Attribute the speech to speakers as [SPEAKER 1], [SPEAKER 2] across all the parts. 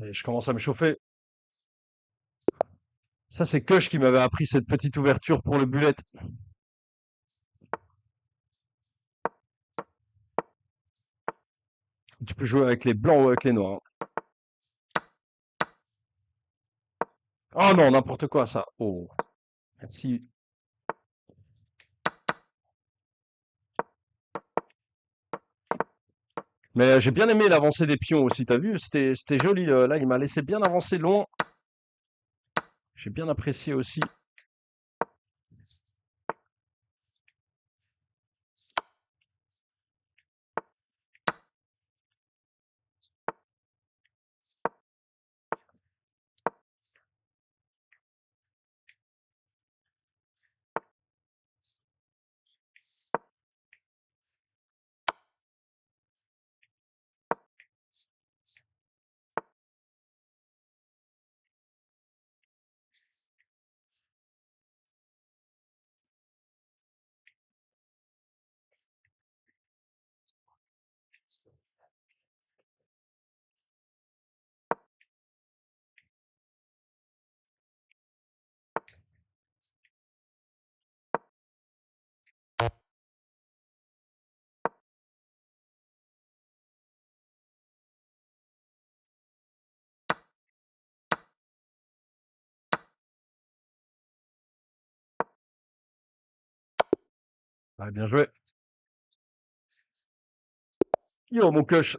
[SPEAKER 1] Et je commence à me chauffer. Ça, c'est Kush qui m'avait appris cette petite ouverture pour le bullet. Tu peux jouer avec les blancs ou avec les noirs, hein. Oh non, n'importe quoi, ça. Oh, merci. Mais j'ai bien aimé l'avancée des pions aussi, t'as vu? C'était joli. Là, il m'a laissé bien avancer loin. J'ai bien apprécié aussi. Ouais, bien joué. Yo, mon Kush.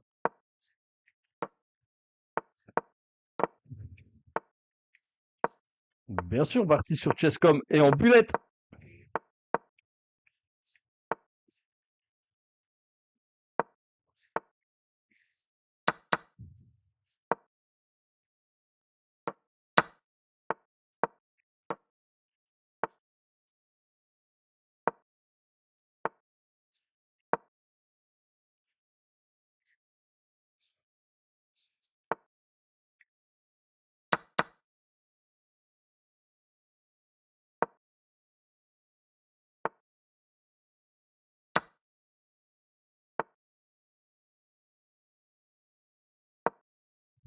[SPEAKER 1] Bien sûr, parti sur Chesscom et en bullet.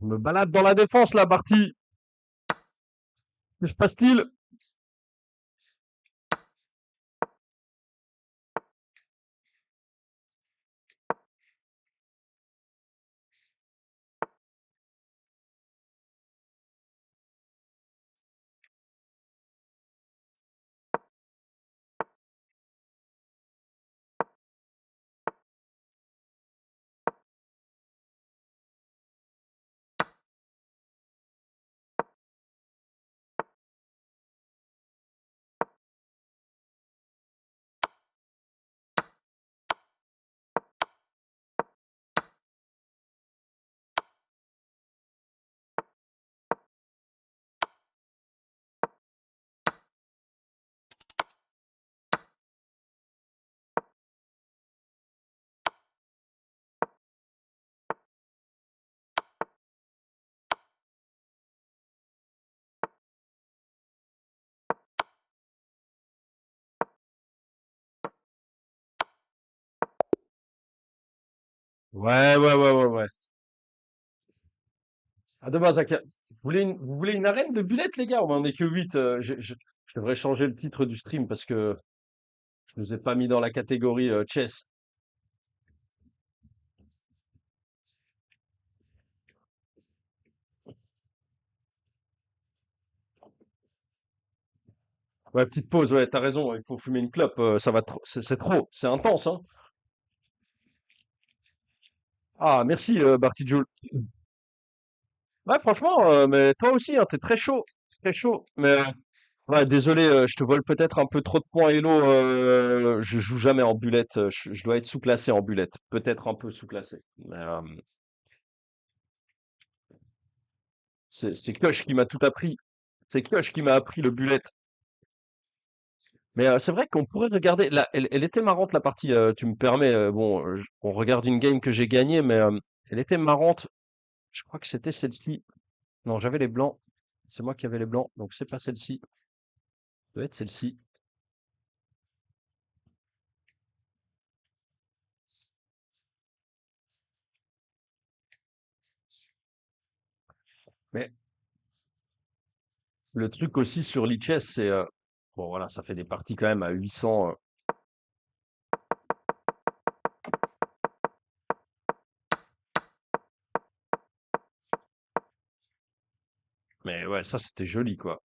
[SPEAKER 1] Je me balade dans la défense, là, parti. Que se passe-t-il? Ouais, ouais, ouais, ouais, ouais. Ah, de base, vous voulez une arène de bullet, les gars? On en est que 8. Je devrais changer le titre du stream parce que je nous ai pas mis dans la catégorie chess. Ouais, petite pause, ouais, t'as raison, il faut fumer une clope, ça va trop, c'est trop, c'est intense, hein. Ah, merci, Barty Joule. Ouais, franchement, mais toi aussi, hein, t'es très chaud. Mais ouais, désolé, je te vole peut-être un peu trop de points Hello. Je joue jamais en bullet, je dois être sous-classé en bullet, peut-être un peu sous-classé. Mais, c'est Koch qui m'a tout appris. C'est Koch qui m'a appris le bullet. Mais c'est vrai qu'on pourrait regarder. Là, elle était marrante la partie. Tu me permets. Bon, on regarde une game que j'ai gagnée, mais elle était marrante. Je crois que c'était celle-ci. Non, j'avais les blancs. C'est moi qui avais les blancs, donc c'est pas celle-ci. Ça doit être celle-ci. Mais le truc aussi sur Lichess, c'est bon voilà, ça fait des parties quand même à 800. Mais ouais, ça c'était joli quoi.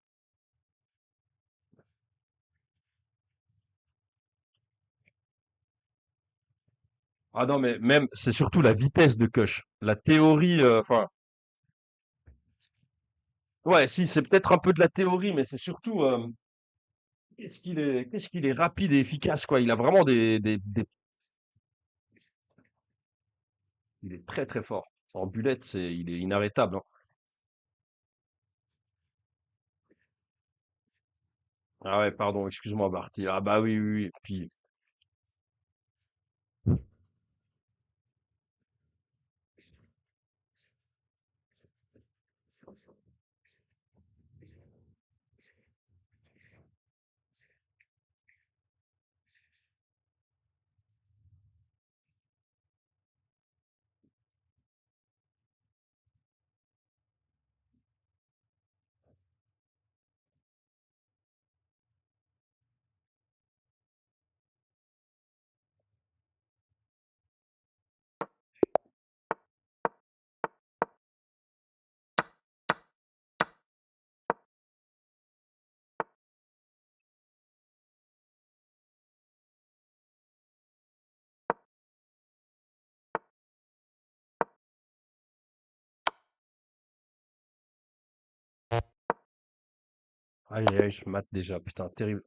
[SPEAKER 1] Ah non, mais même c'est surtout la vitesse de Kush. La théorie, enfin ouais, si c'est peut-être un peu de la théorie, mais c'est surtout qu'est-ce qu'il est rapide et efficace quoi. Il a vraiment il est très très fort. En bullet, il est inarrêtable, hein. Ah ouais, pardon, excuse-moi, Barty. Ah bah oui, oui, oui. Puis, aïe, aïe, je mate déjà, putain, terrible.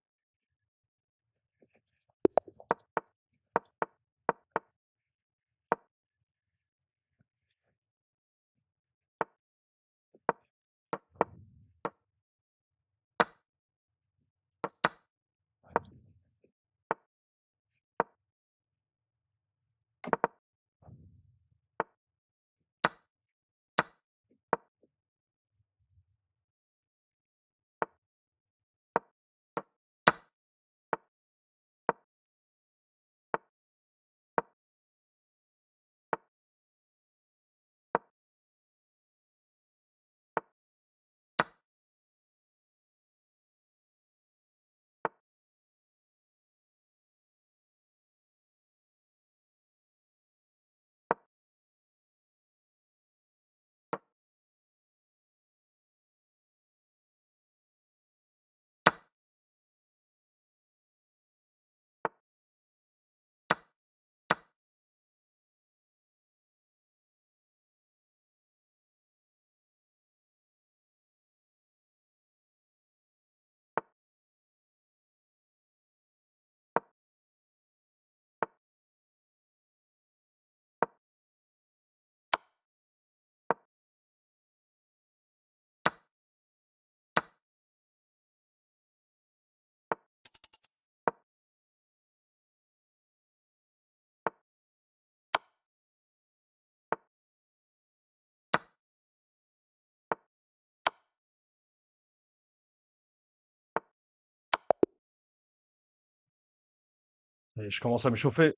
[SPEAKER 1] Et je commence à me chauffer.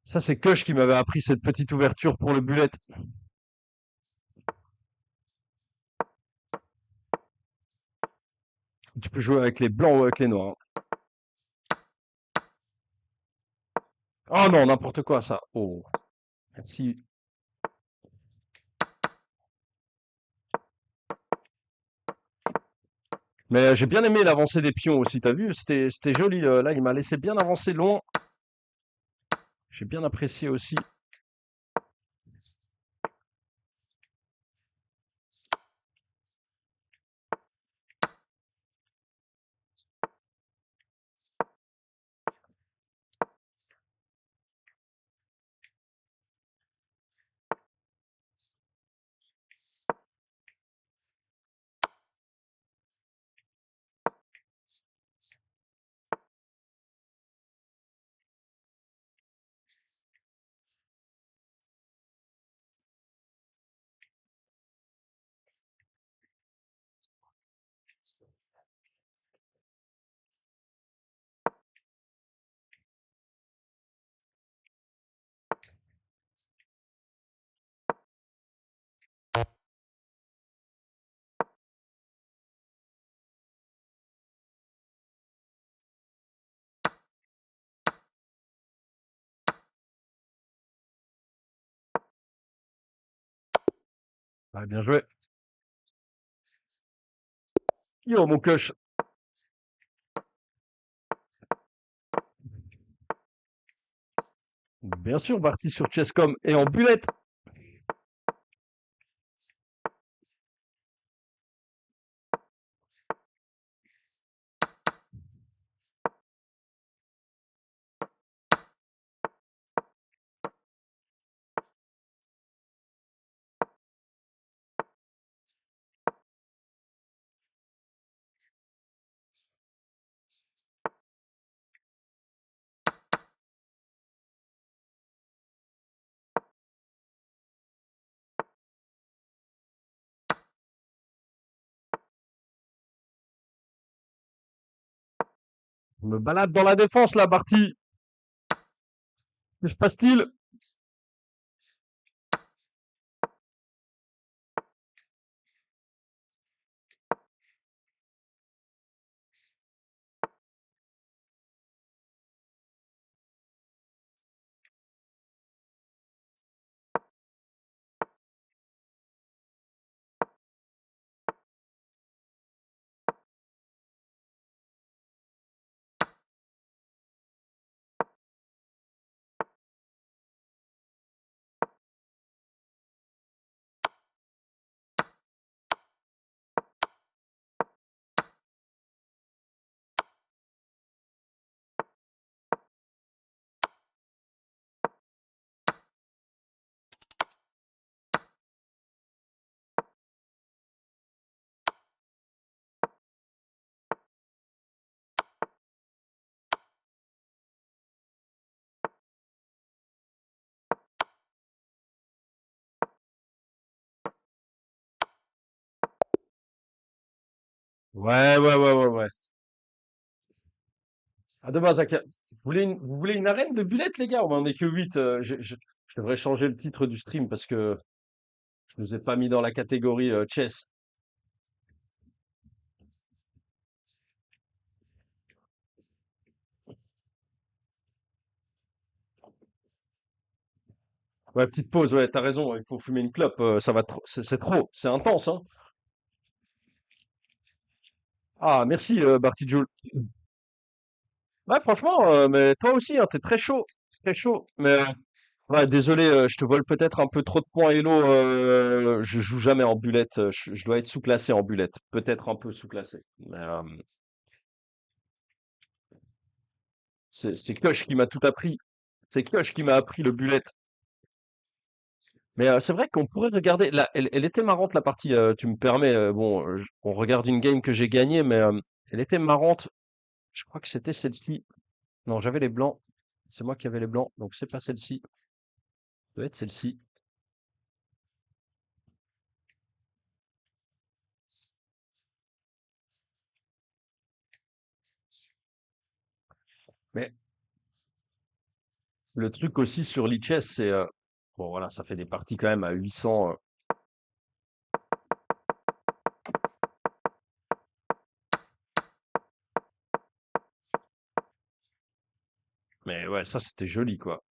[SPEAKER 1] Ça, c'est Kush qui m'avait appris cette petite ouverture pour le bullet. Tu peux jouer avec les blancs ou avec les noirs, hein. Oh non, n'importe quoi, ça. Oh, merci. Mais j'ai bien aimé l'avancée des pions aussi, t'as vu? C'était joli. Là, il m'a laissé bien avancer long. J'ai bien apprécié aussi. Ouais, bien joué. Yo, mon coche. Bien sûr, parti sur Chesscom et en bullet. Je me balade dans la défense, là, Barty. Que se passe-t-il? Ouais, ouais, ouais, ouais, ouais. À de base, vous voulez une arène de bullets, les gars? On en est que 8. Je devrais changer le titre du stream parce que je nous ai pas mis dans la catégorie chess. Ouais, petite pause, ouais, t'as raison, il faut fumer une clope, ça va trop, c'est trop, c'est intense, hein. Ah, merci, Barty Joule. Ouais, franchement, mais toi aussi, hein, t'es très chaud, très chaud. Mais ouais, désolé, je te vole peut-être un peu trop de points Elo. Je joue jamais en bullet, je dois être sous-classé en bullet, peut-être un peu sous-classé. Mais c'est Koch qui m'a tout appris. C'est Koch qui m'a appris le bullet. Mais c'est vrai qu'on pourrait regarder. Là, elle était marrante la partie. Tu me permets. Bon, on regarde une game que j'ai gagnée, mais elle était marrante. Je crois que c'était celle-ci. Non, j'avais les blancs. C'est moi qui avais les blancs, donc c'est pas celle-ci. Ça doit être celle-ci. Mais le truc aussi sur Lichess, c'est bon voilà, ça fait des parties quand même à 800. Mais ouais, ça c'était joli quoi.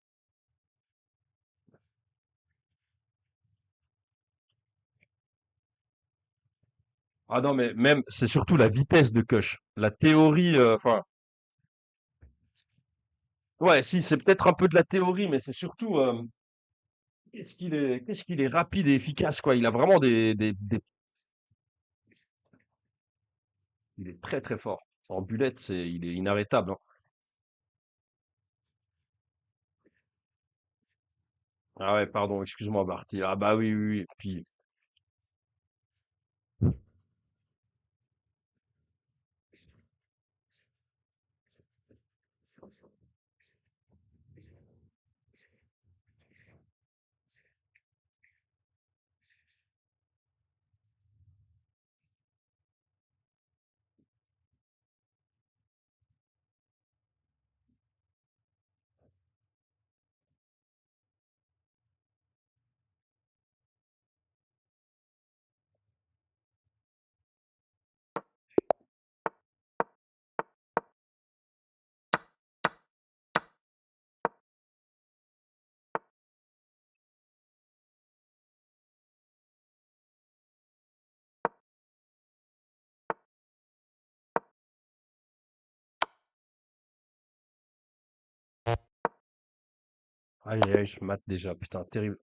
[SPEAKER 1] Ah non, mais même c'est surtout la vitesse de Koch. La théorie, enfin ouais, si c'est peut-être un peu de la théorie, mais c'est surtout qu'est-ce qu'il est rapide et efficace quoi. Il a vraiment il est très très fort. En bullet, il est inarrêtable, hein. Ah ouais, pardon, excuse-moi, Barty. Ah bah oui, oui, oui. Puis, Aïe, aïe, aïe, je mate déjà, putain, terrible.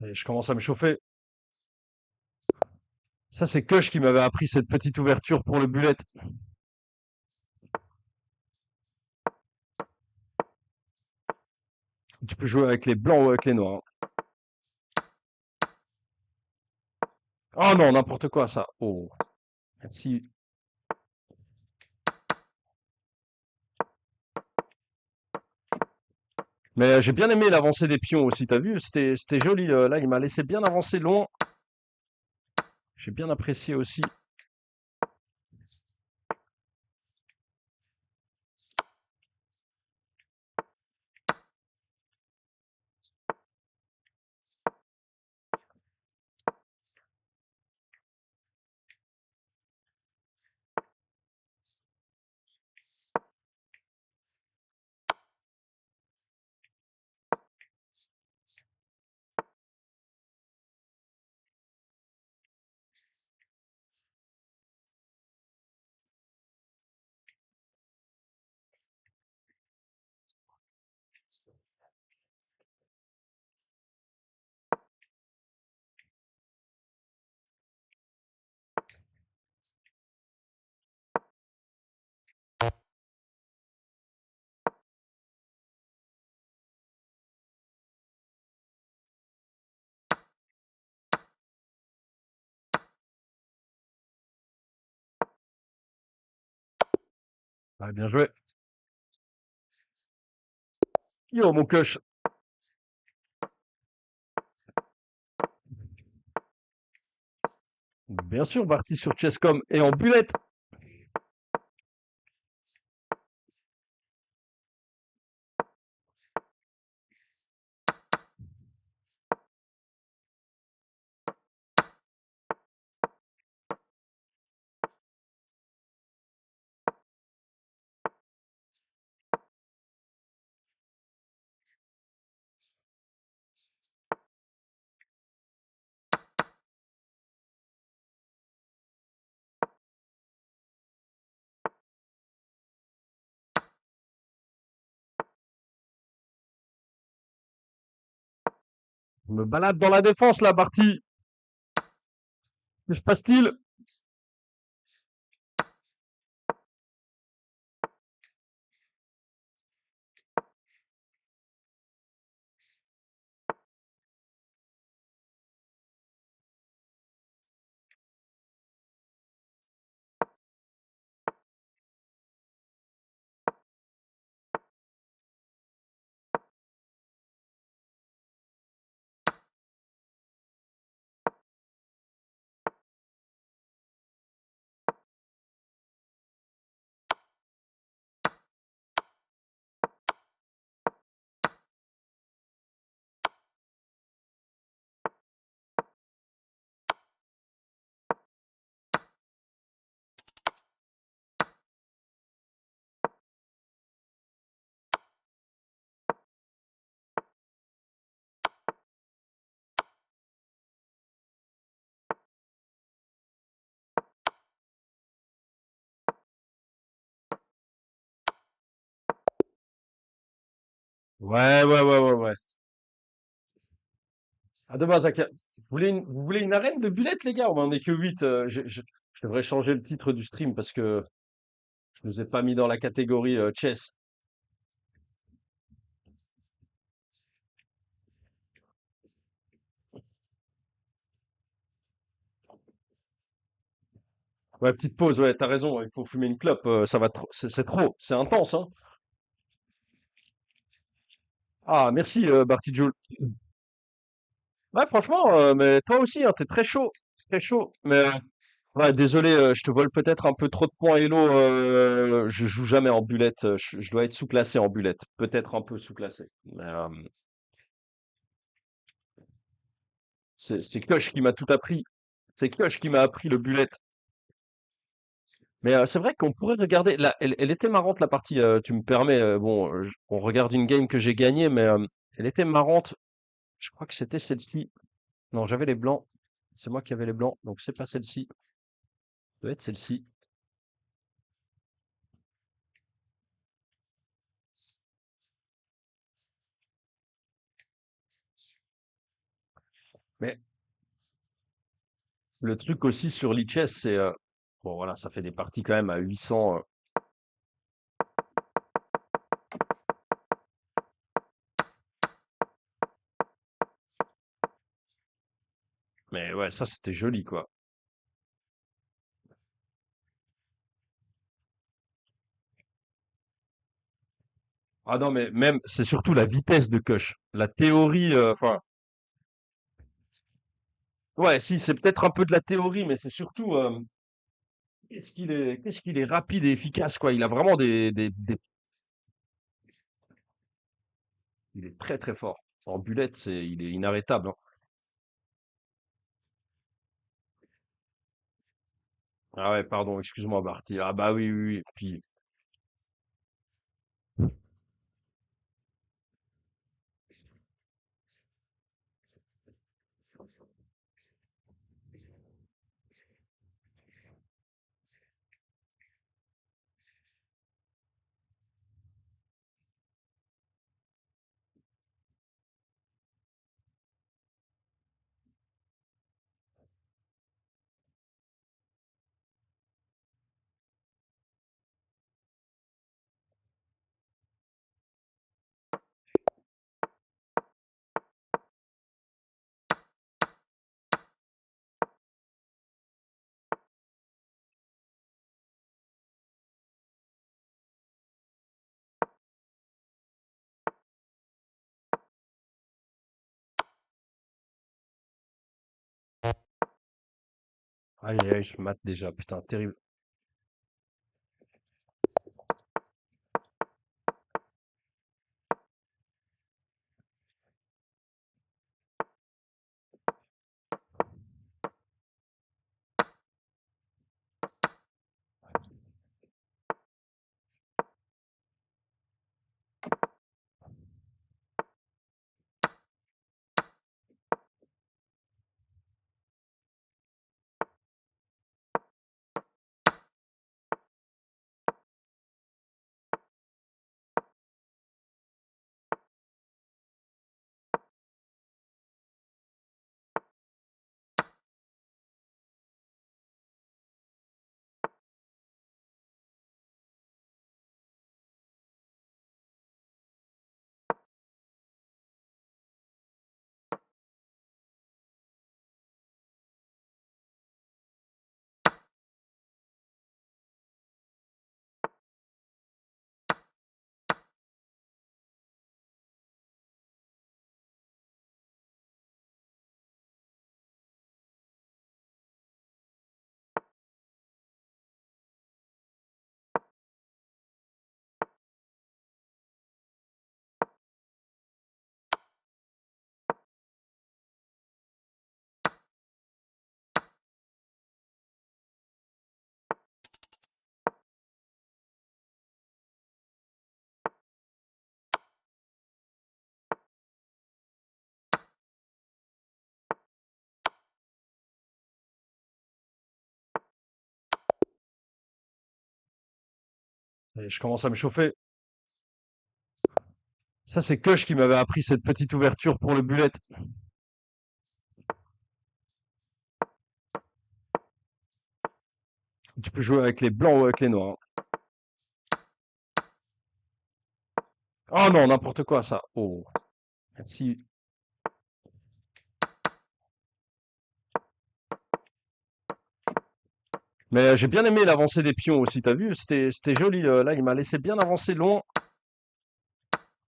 [SPEAKER 1] Et je commence à me chauffer. Ça, c'est Kush qui m'avait appris cette petite ouverture pour le bullet. Tu peux jouer avec les blancs ou avec les noirs, hein. Oh non, n'importe quoi, ça. Oh, merci. Mais j'ai bien aimé l'avancée des pions aussi, t'as vu? C'était joli. Là, il m'a laissé bien avancer loin. J'ai bien apprécié aussi. Ouais, bien joué. Yo, mon Kush. Bien sûr, parti sur Chesscom et en bullet. Je me balade dans la défense, là, Barty. Que se passe-t-il? Ouais, ouais, ouais, ouais, ouais. Ah, dommage, Zaka. Vous voulez une arène de bullets, les gars? On en est que 8. Je devrais changer le titre du stream parce que je nous ai pas mis dans la catégorie chess. Ouais, petite pause, ouais, t'as raison. Il faut fumer une clope. Ça va trop, c'est trop, c'est intense, hein. Ah, merci, Barty Joule. Ouais, franchement, mais toi aussi, hein, t'es très chaud. Très chaud. Mais ouais, désolé, je te vole peut-être un peu trop de points Elo. Je joue jamais en bullette. Je dois être sous-classé en bullette. Peut-être un peu sous-classé. Mais, c'est Koch qui m'a tout appris. C'est Koch qui m'a appris le bullet. Mais c'est vrai qu'on pourrait regarder. Là, elle était marrante la partie. Tu me permets. Bon, on regarde une game que j'ai gagnée, mais elle était marrante. Je crois que c'était celle-ci. Non, j'avais les blancs. C'est moi qui avais les blancs, donc c'est pas celle-ci. Ça doit être celle-ci. Mais le truc aussi sur Lichess, c'est bon voilà, ça fait des parties quand même à 800. Mais ouais, ça c'était joli quoi. Ah non, mais même c'est surtout la vitesse de Koch. La théorie, enfin ouais, si c'est peut-être un peu de la théorie, mais c'est surtout qu'est-ce qu'il est rapide et efficace quoi. Il a vraiment il est très très fort. En bullet, il est inarrêtable, hein. Ah ouais, pardon, excuse-moi Barty. Ah bah oui, oui, oui. Puis aïe aïe, aïe, je mate déjà, putain, terrible. Et je commence à me chauffer. Ça, c'est Koch qui m'avait appris cette petite ouverture pour le bullet. Tu peux jouer avec les blancs ou avec les noirs, hein. Oh non, n'importe quoi, ça. Oh, merci. Mais j'ai bien aimé l'avancée des pions aussi, t'as vu? C'était joli. Là, il m'a laissé bien avancer long.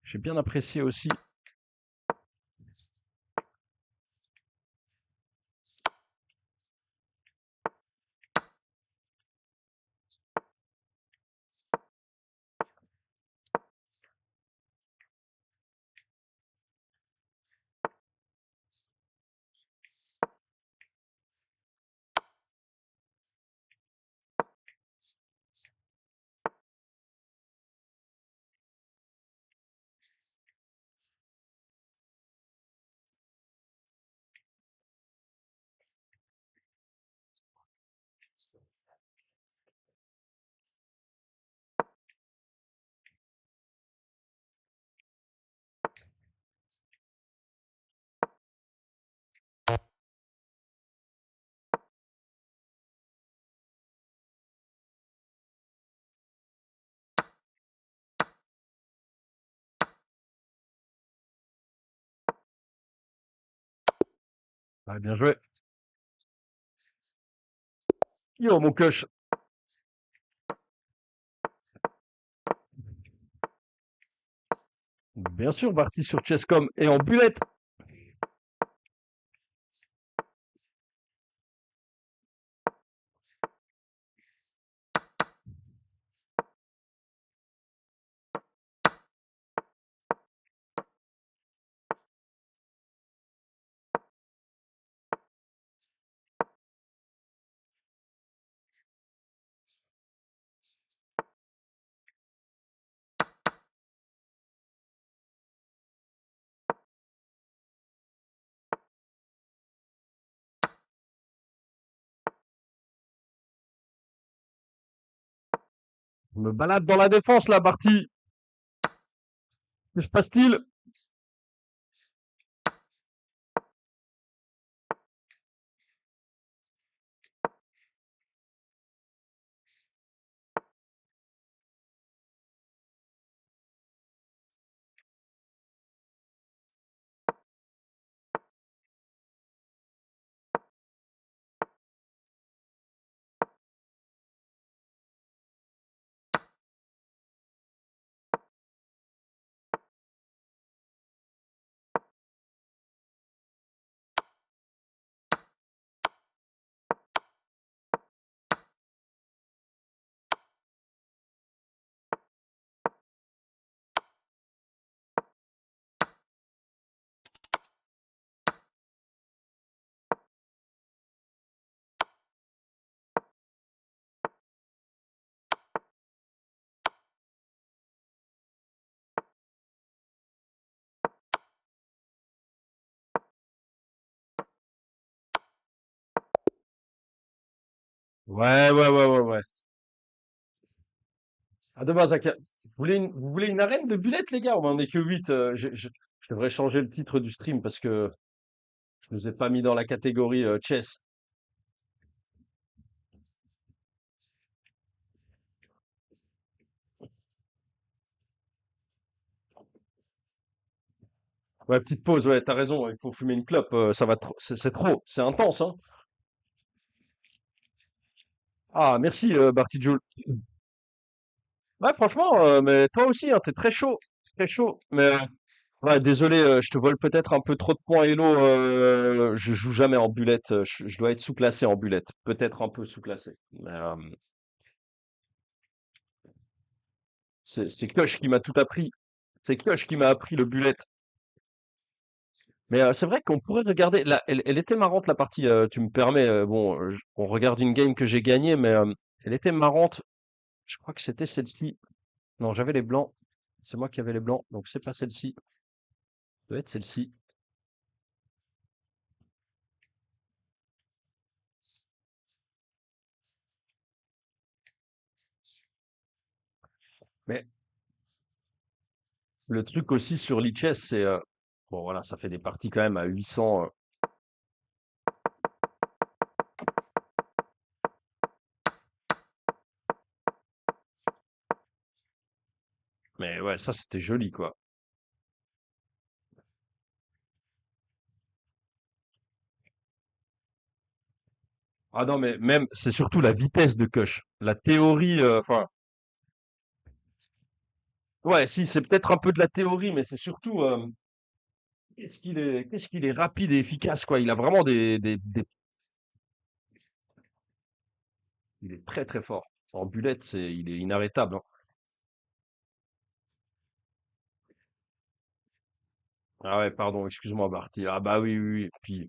[SPEAKER 1] J'ai bien apprécié aussi. Ouais, bien joué. Yo, mon Koch. Bien sûr, parti sur Chesscom et en bullet. Je me balade dans la défense, là, Barty. Que se passe-t-il? Ouais, ouais, ouais, ouais, ouais. À de base, vous voulez une arène de bullet, les gars? On est que 8. Je devrais changer le titre du stream parce que je nous ai pas mis dans la catégorie chess. Ouais, petite pause, ouais, t'as raison, il faut fumer une clope, ça va trop, c'est trop, c'est intense, hein. Ah, merci, Barty Joule. Ouais, franchement, mais toi aussi, hein, t'es très chaud. Mais ouais, désolé, je te vole peut-être un peu trop de points Elo. Je joue jamais en bullet, je dois être sous-classé en bullet, peut-être un peu sous-classé. Mais c'est Koch qui m'a tout appris. C'est Koch qui m'a appris le bullet. Mais c'est vrai qu'on pourrait regarder. Là, elle était marrante la partie. Tu me permets. Bon, on regarde une game que j'ai gagnée, mais elle était marrante. Je crois que c'était celle-ci. Non, j'avais les blancs. C'est moi qui avais les blancs, donc c'est pas celle-ci. Ça doit être celle-ci. Mais Le truc aussi sur Lichess, c'est bon voilà, ça fait des parties quand même à 800. Mais ouais, ça c'était joli quoi. Ah non, mais même, c'est surtout la vitesse de Kush. La théorie, enfin, ouais, si, c'est peut-être un peu de la théorie, mais c'est surtout, qu'est-ce qu'il est rapide et efficace, quoi. Il a vraiment il est très très fort. En bullet, il est inarrêtable, hein. Ah ouais, pardon, excuse-moi, Marty. Ah bah oui, oui, oui. Puis,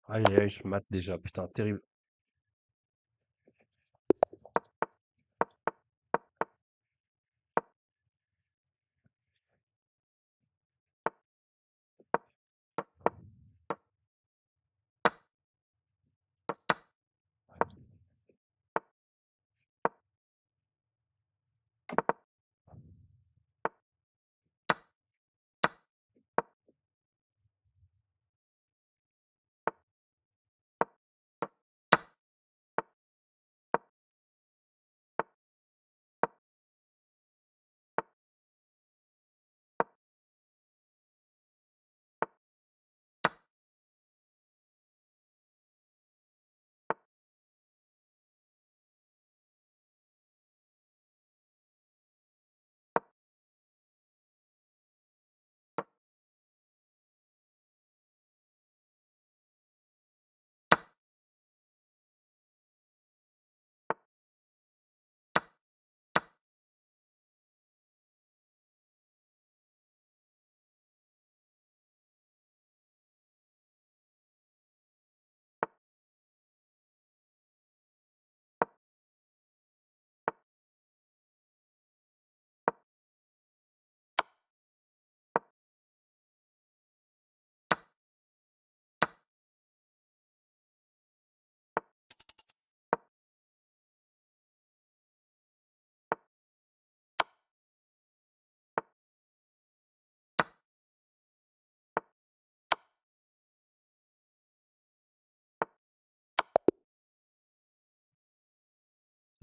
[SPEAKER 1] aïe, aïe, aïe, je mate déjà, putain, terrible.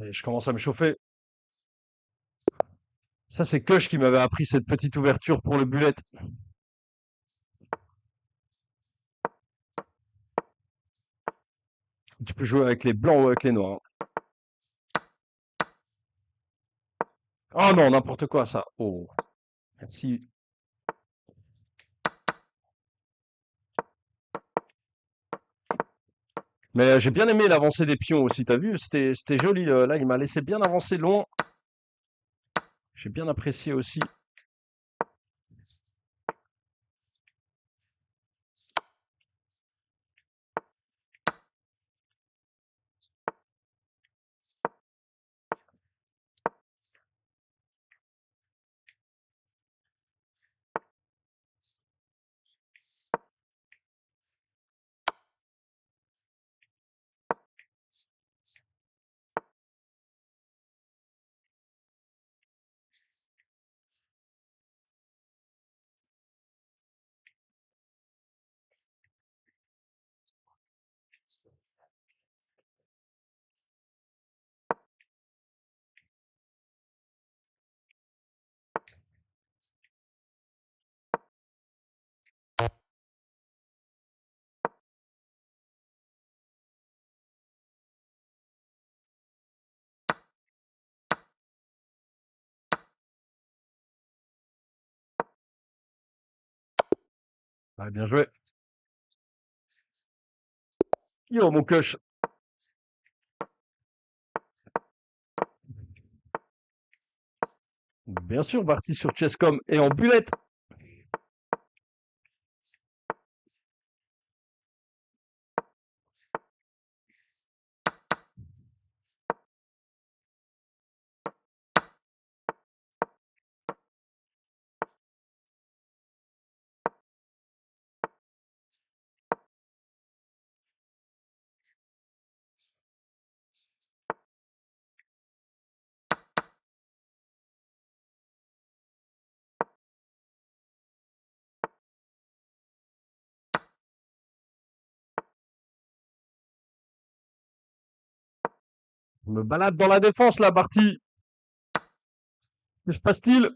[SPEAKER 1] Et je commence à me chauffer. Ça, c'est Kush qui m'avait appris cette petite ouverture pour le bullet. Tu peux jouer avec les blancs ou avec les noirs, hein. Oh non, n'importe quoi, ça. Oh, merci. Mais j'ai bien aimé l'avancée des pions aussi, t'as vu? C'était joli. Là, il m'a laissé bien avancer loin. J'ai bien apprécié aussi. Ouais, bien joué. Yo, mon coach. Bien sûr, parti sur Chesscom et en bullet. Je me balade dans la défense, la partie. Que se passe-t-il?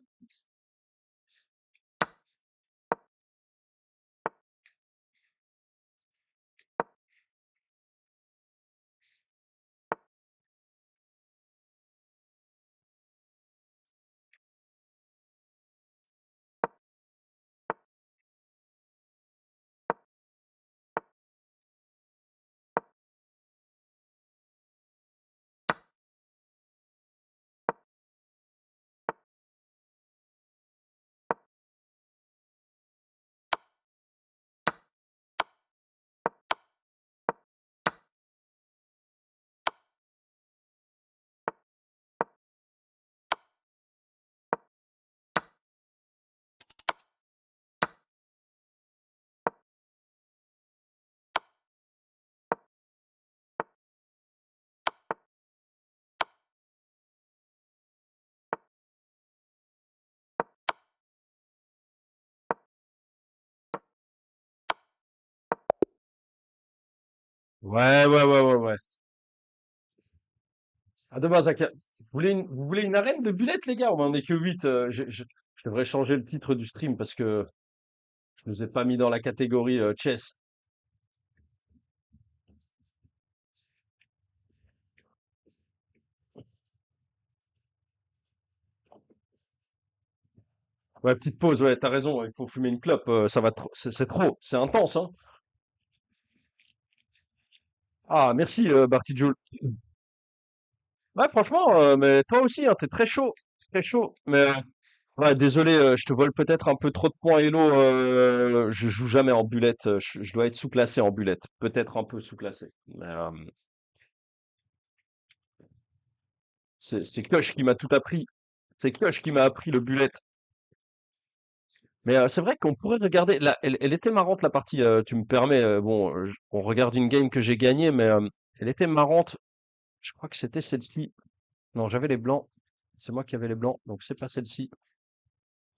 [SPEAKER 1] Ouais, ouais, ouais, ouais, ouais. Ah, de base, vous voulez une arène de bullet, les gars? On en est que 8. Je devrais changer le titre du stream parce que je nous ai pas mis dans la catégorie chess. Ouais, petite pause, ouais, t'as raison, il faut fumer une clope, ça va trop, c'est trop, c'est intense, hein. Ah, merci, Barty Joule. Ouais, franchement, mais toi aussi, hein, t'es très chaud. Mais ouais, désolé, je te vole peut-être un peu trop de points Elo. Je joue jamais en bullet. Je dois être sous-classé en bullet, peut-être un peu sous-classé. Mais c'est Koch qui m'a tout appris. C'est Koch qui m'a appris le bullet. Mais c'est vrai qu'on pourrait regarder. Là, elle était marrante la partie. Tu me permets. Bon, on regarde une game que j'ai gagnée, mais elle était marrante. Je crois que c'était celle-ci. Non, j'avais les blancs. C'est moi qui avais les blancs, donc c'est pas celle-ci. Ça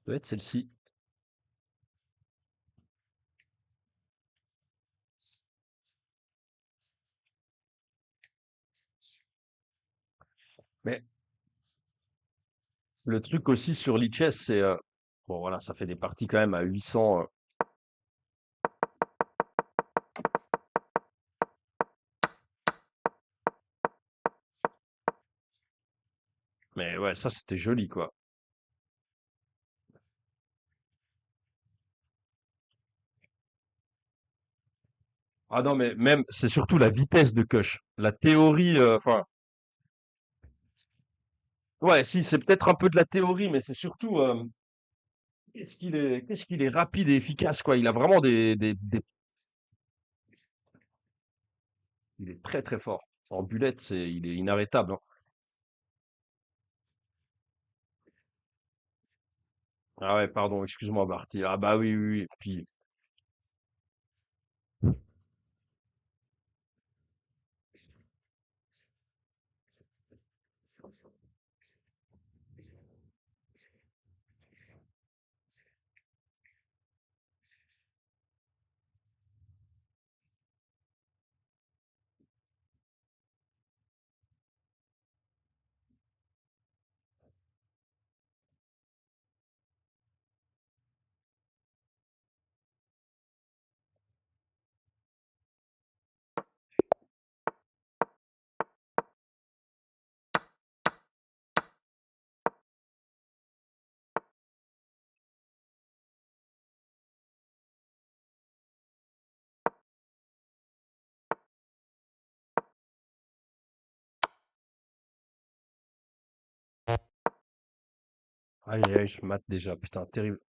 [SPEAKER 1] doit être celle-ci. Mais le truc aussi sur Lichess, c'est bon voilà, ça fait des parties quand même à 800. Mais ouais, ça c'était joli quoi. Ah non, mais même c'est surtout la vitesse de Koch. La théorie, enfin ouais, si c'est peut-être un peu de la théorie, mais c'est surtout qu'est-ce qu'il est rapide et efficace quoi. Il a vraiment il est très très fort. En bullet, il est inarrêtable, hein. Ah ouais, pardon, excuse-moi Barty. Ah bah oui, oui, oui. Puis Aïe, aïe, aïe, je mate déjà, putain, terrible.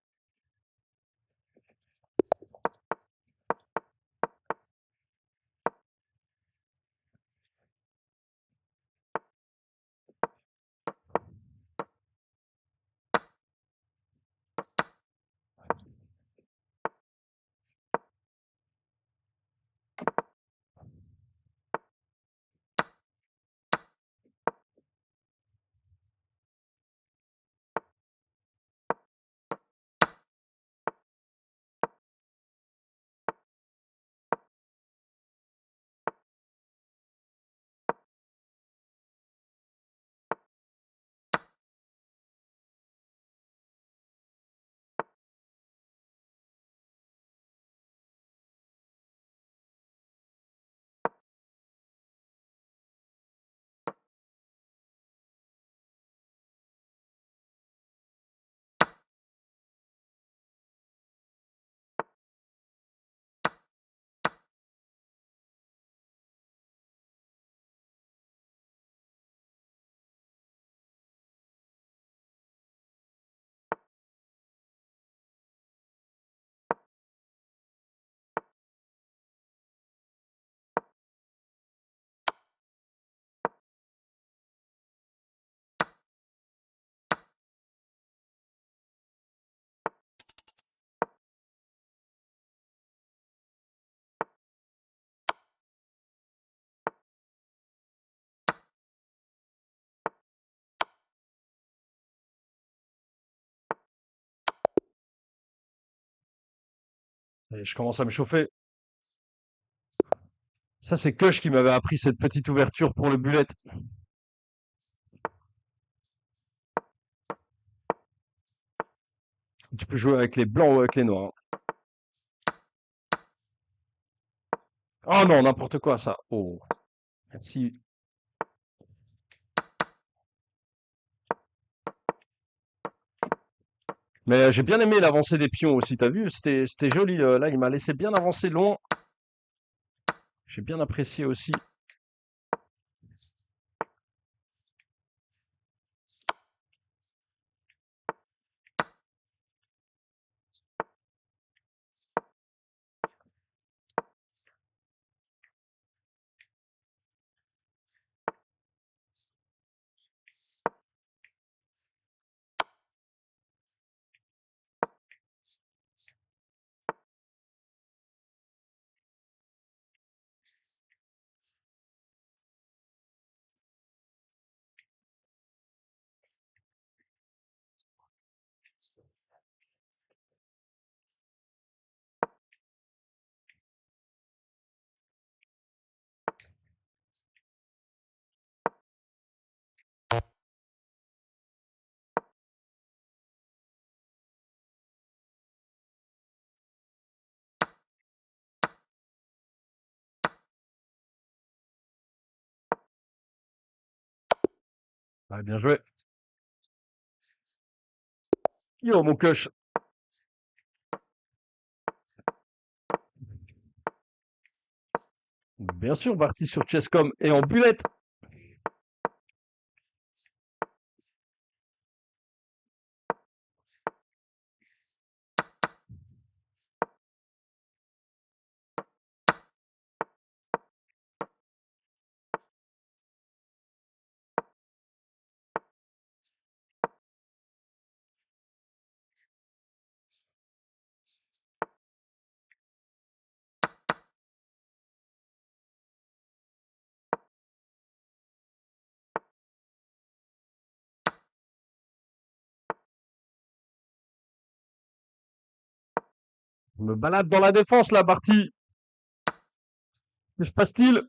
[SPEAKER 1] Et je commence à me chauffer. Ça, c'est Kush qui m'avait appris cette petite ouverture pour le bullet. Tu peux jouer avec les blancs ou avec les noirs, hein. Oh non, n'importe quoi, ça. Oh, merci. Mais j'ai bien aimé l'avancée des pions aussi, t'as vu? C'était joli. Là, il m'a laissé bien avancer long. J'ai bien apprécié aussi. Ouais, bien joué. Yo, mon Kush. Bien sûr, parti sur Chesscom et en bullet. Je me balade dans la défense, là, Barty. Que se passe-t-il?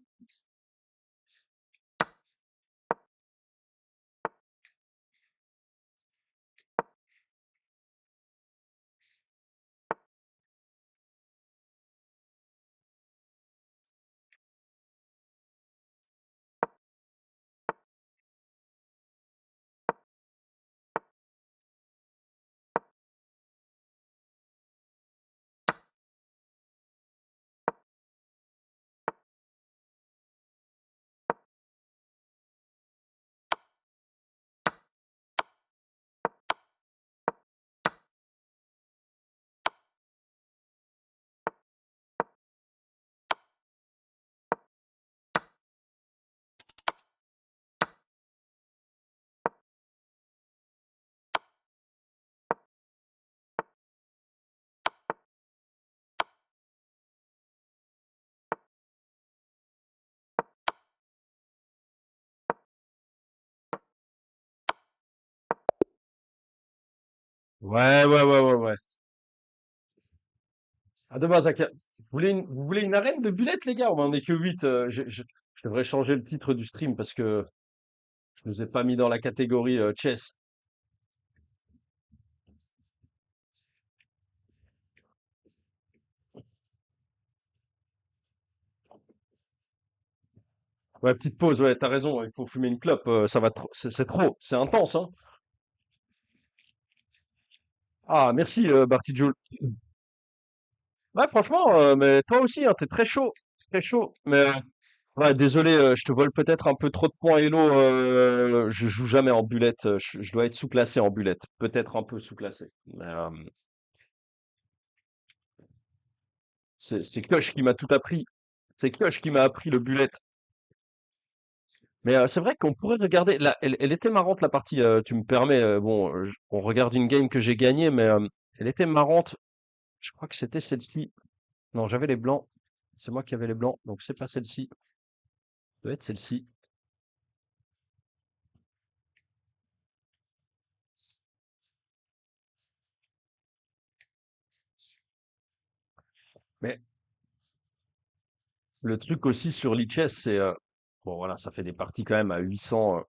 [SPEAKER 1] Ouais, ouais, ouais, ouais, ouais. Ah, de base, vous voulez une arène de bullets, les gars? On est que 8. Je devrais changer le titre du stream parce que je nous ai pas mis dans la catégorie chess. Ouais, petite pause, ouais, t'as raison, il faut fumer une clope, ça va trop, c'est trop, c'est intense, hein. Ah, merci, Barty Joule. Ouais, franchement, mais toi aussi, hein, t'es très chaud. Mais ouais, désolé, je te vole peut-être un peu trop de points Elo. Je joue jamais en bullette, je dois être sous-classé en bullette, peut-être un peu sous-classé. Mais, c'est Kush qui m'a tout appris. C'est Kush qui m'a appris le bullette. Mais c'est vrai qu'on pourrait regarder. Là, elle était marrante la partie. Tu me permets. Bon, on regarde une game que j'ai gagnée, mais elle était marrante. Je crois que c'était celle-ci. Non, j'avais les blancs. C'est moi qui avais les blancs, donc c'est pas celle-ci. Ça doit être celle-ci. Mais le truc aussi sur Lichess, c'est bon voilà, ça fait des parties quand même à 800.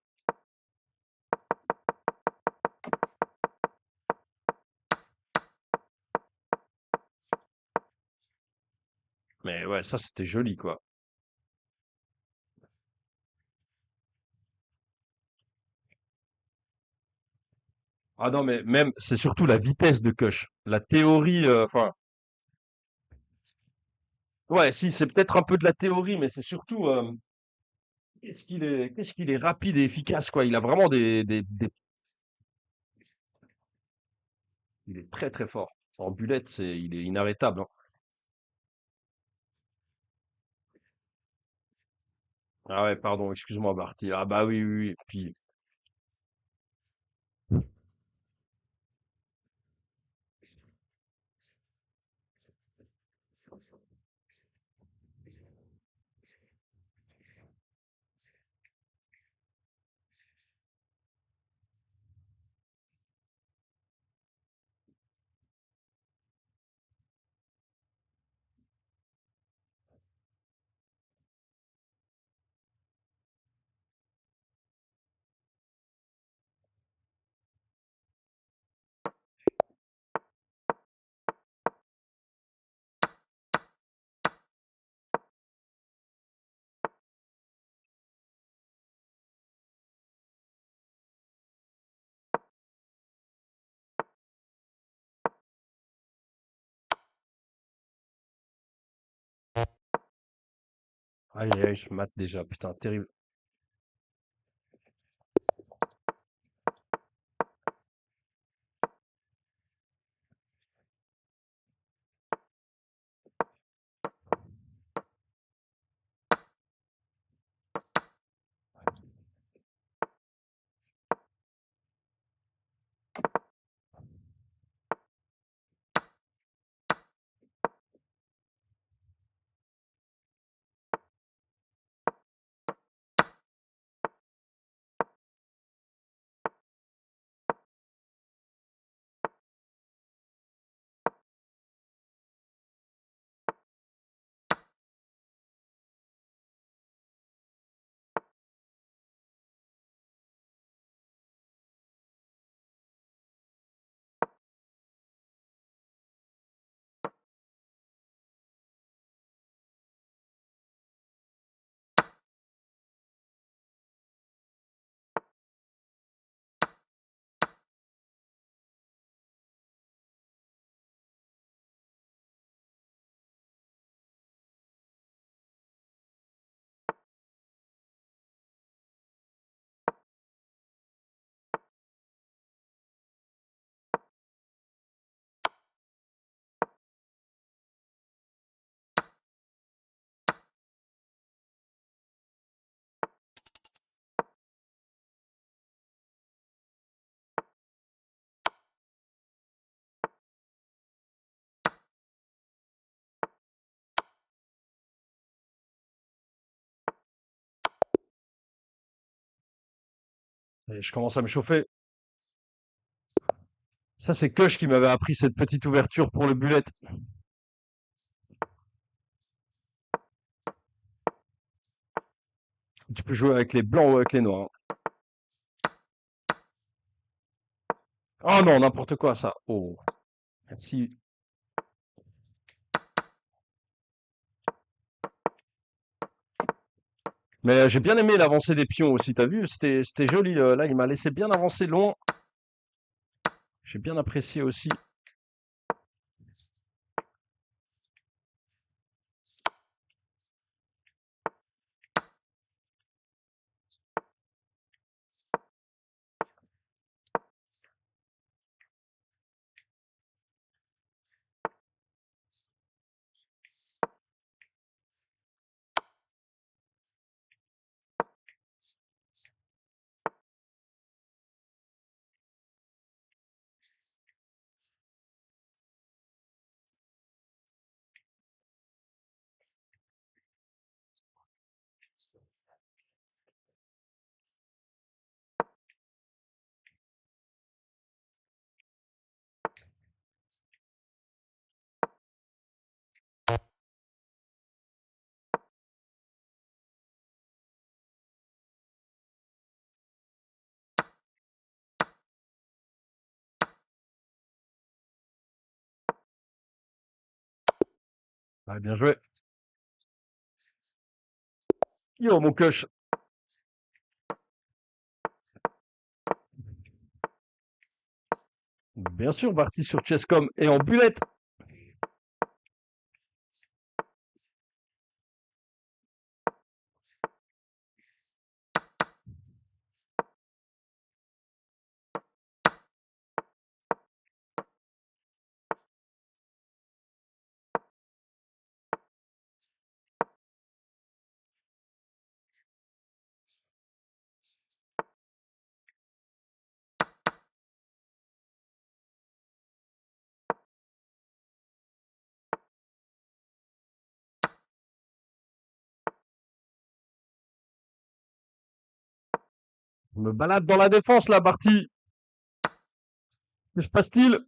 [SPEAKER 1] Mais ouais, ça c'était joli quoi. Ah non, mais même c'est surtout la vitesse de Kush. La théorie, enfin ouais, si c'est peut-être un peu de la théorie, mais c'est surtout qu'est-ce qu'il est rapide et efficace quoi. Il a vraiment il est très très fort. En bullet, il est inarrêtable, hein. Ah ouais, pardon, excuse-moi, Barty. Ah bah oui, oui, oui. Puis, aïe, aïe, aïe, je mate déjà, putain, terrible. Et je commence à me chauffer. Ça, c'est Koch qui m'avait appris cette petite ouverture pour le bullet. Tu peux jouer avec les blancs ou avec les noirs, hein. Oh non, n'importe quoi, ça. Oh, merci. Mais j'ai bien aimé l'avancée des pions aussi, t'as vu? C'était joli. Là, il m'a laissé bien avancer loin. J'ai bien apprécié aussi. Ouais, bien joué. Yo, mon Koch. Bien sûr, parti sur Chesscom et en bullet. Je me balade dans la défense, là, parti. Que se passe-t-il?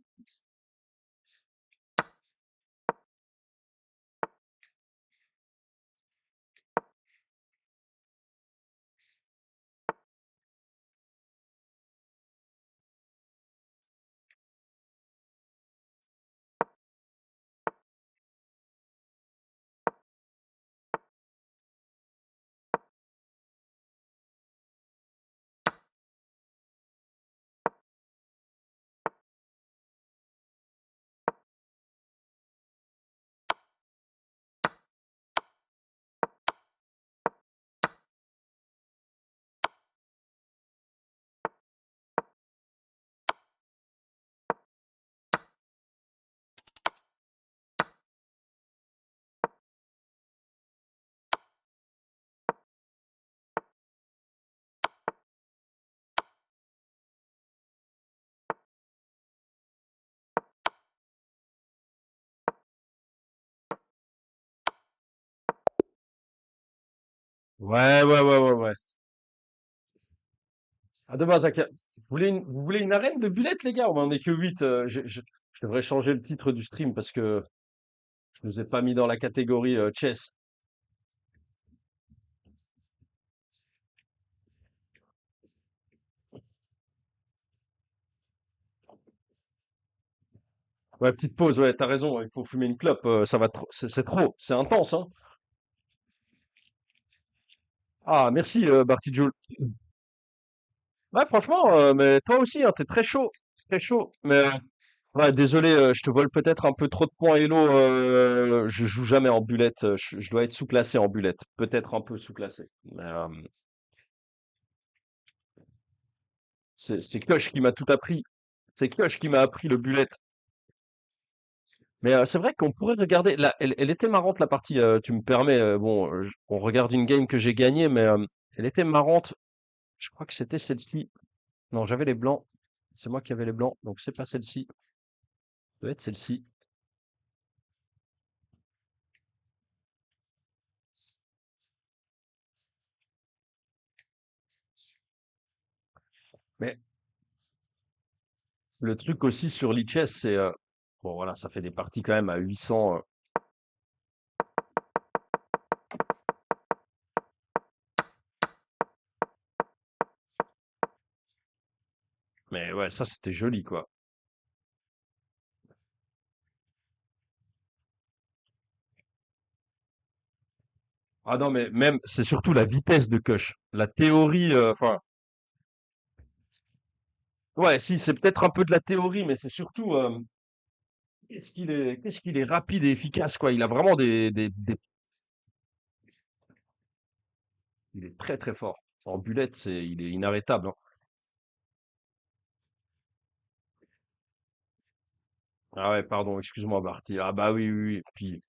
[SPEAKER 1] Ouais, ouais, ouais, ouais, ouais. Ah, de base, vous voulez une arène de bullet, les gars? On en est que 8. Je devrais changer le titre du stream parce que je nous ai pas mis dans la catégorie chess. Ouais, petite pause, ouais, t'as raison, il faut fumer une clope, ça va trop, c'est trop, c'est intense, hein. Ah, merci, Barty Joule. Ouais, franchement, mais toi aussi, hein, t'es très chaud, très chaud. Mais ouais, désolé, je te vole peut-être un peu trop de points Hello. Je joue jamais en bullette, je dois être sous-classé en bullette, peut-être un peu sous-classé. Mais, c'est Koch qui m'a tout appris. C'est Koch qui m'a appris le bullet. Mais c'est vrai qu'on pourrait regarder. Là, elle était marrante la partie. Tu me permets. Bon, on regarde une game que j'ai gagnée, mais elle était marrante. Je crois que c'était celle-ci. Non, j'avais les blancs. C'est moi qui avais les blancs, donc c'est pas celle-ci. Ça doit être celle-ci. Mais Le truc aussi sur Lichess, c'est bon voilà, ça fait des parties quand même à 800. Mais ouais, ça c'était joli quoi. Ah non, mais même c'est surtout la vitesse de Kush. La théorie, enfin ouais, si c'est peut-être un peu de la théorie, mais c'est surtout qu'est-ce qu'il est rapide et efficace quoi. Il a vraiment il est très très fort. En bullet, il est inarrêtable, hein. Ah ouais, pardon, excuse-moi, Barty. Ah bah oui, oui, oui. Puis,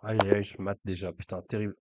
[SPEAKER 1] aïe, aïe, je mate déjà, putain, terrible.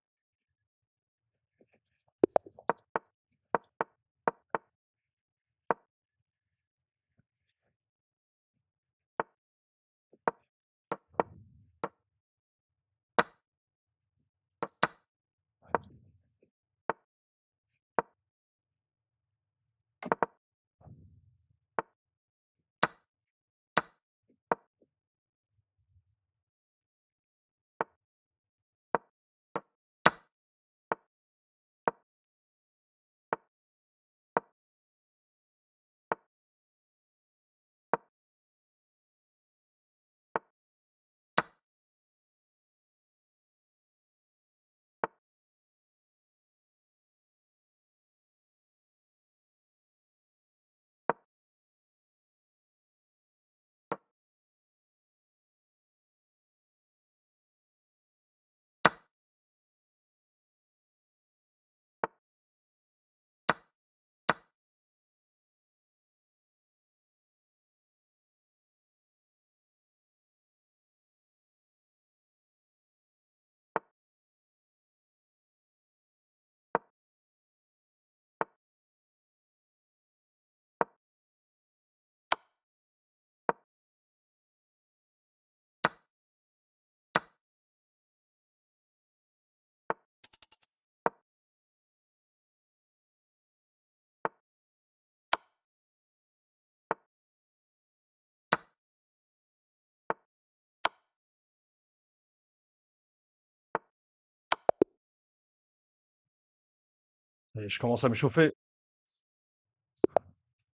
[SPEAKER 1] Et je commence à me chauffer.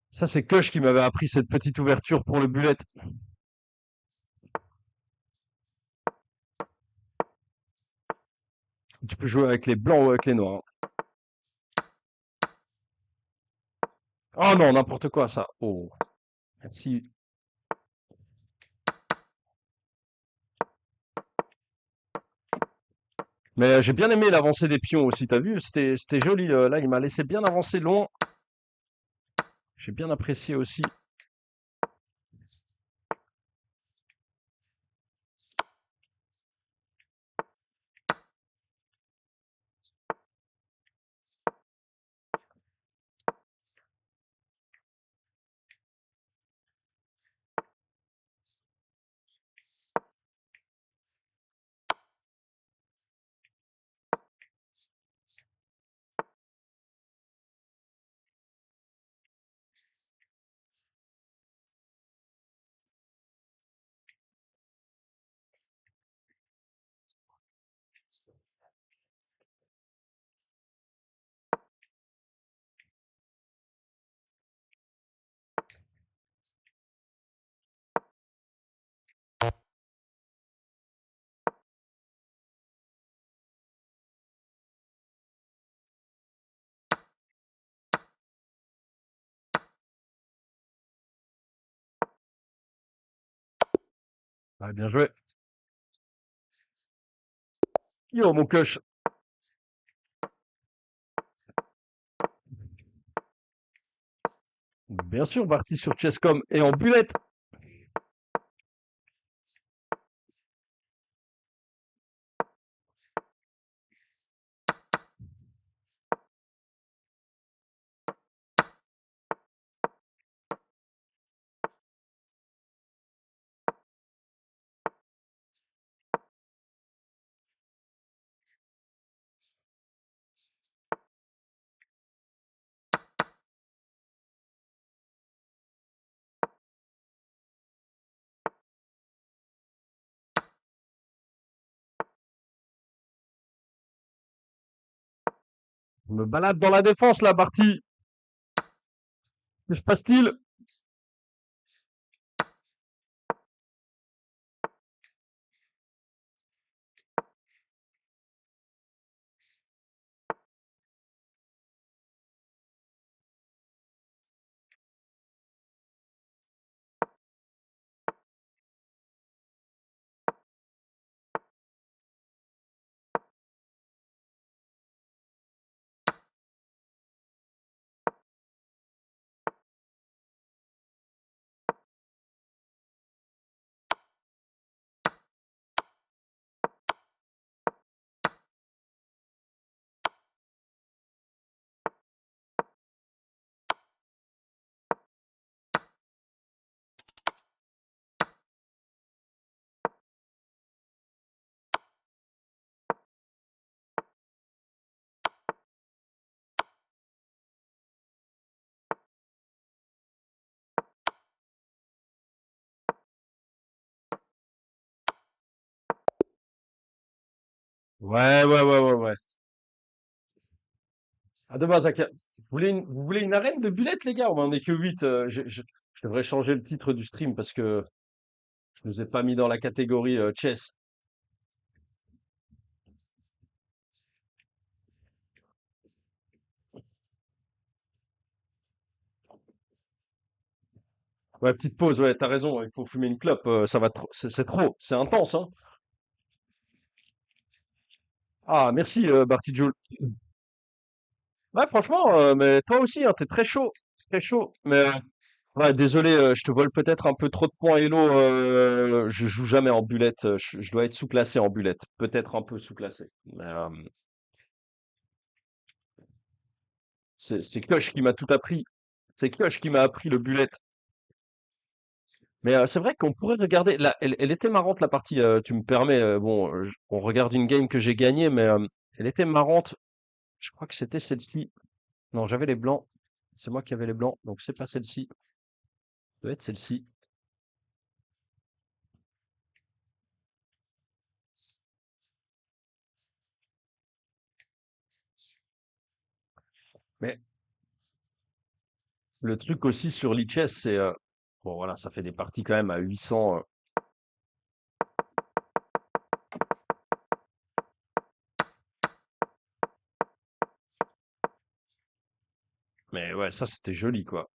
[SPEAKER 1] Ça, c'est Kush qui m'avait appris cette petite ouverture pour le bullet. Tu peux jouer avec les blancs ou avec les noirs, hein. Oh non, n'importe quoi, ça. Oh, merci. Mais j'ai bien aimé l'avancée des pions aussi, t'as vu? C'était joli. Là, il m'a laissé bien avancer long. J'ai bien apprécié aussi. Ouais, bien joué. Yo, mon coach. Bien sûr, parti sur Chesscom et en bullet. Je me balade dans la défense, là, Barty. Que se passe-t-il? Ouais, ouais, ouais, ouais, ouais. À de base, vous voulez une arène de bullets, les gars? On en est que 8. Je devrais changer le titre du stream parce que je nous ai pas mis dans la catégorie chess. Ouais, petite pause, ouais, t'as raison, il faut fumer une clope, ça va trop, c'est trop, c'est intense, hein. Ah, merci, Barty Joule. Ouais, franchement, mais toi aussi, hein, t'es très chaud, très chaud. Mais ouais, désolé, je te vole peut-être un peu trop de points Elo. Je joue jamais en bullette, je dois être sous-classé en bullette, peut-être un peu sous-classé. Mais, c'est Koch qui m'a tout appris. C'est Koch qui m'a appris le bullet. Mais c'est vrai qu'on pourrait regarder. Là, elle était marrante la partie. Tu me permets. Bon, on regarde une game que j'ai gagnée, mais elle était marrante. Je crois que c'était celle-ci. Non, j'avais les blancs. C'est moi qui avais les blancs, donc c'est pas celle-ci. Ça doit être celle-ci. Mais le truc aussi sur Lichess, c'est bon voilà, ça fait des parties quand même à 800. Mais ouais, ça c'était joli quoi.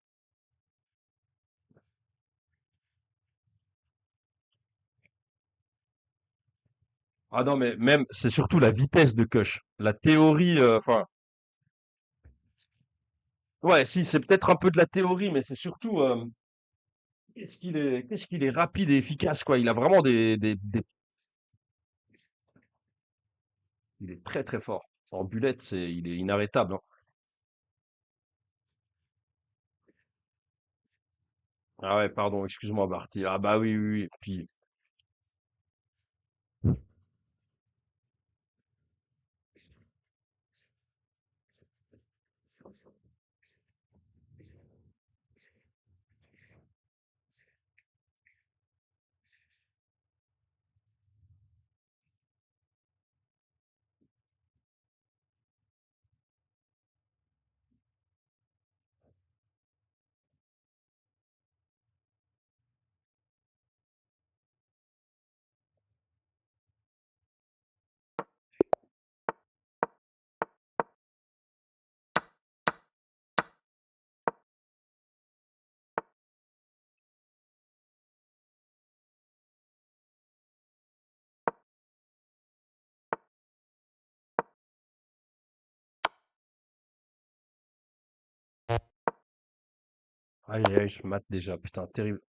[SPEAKER 1] Ah non, mais même c'est surtout la vitesse de Koch. La théorie, enfin ouais, si c'est peut-être un peu de la théorie, mais c'est surtout qu'est-ce qu'il est rapide et efficace, quoi. Il a vraiment il est très très fort. En bullet, il est inarrêtable, hein. Ah ouais, pardon, excuse-moi, Barty. Ah bah oui, oui, oui. Puis, Aïe, aïe, aïe, je mate déjà, putain, terrible.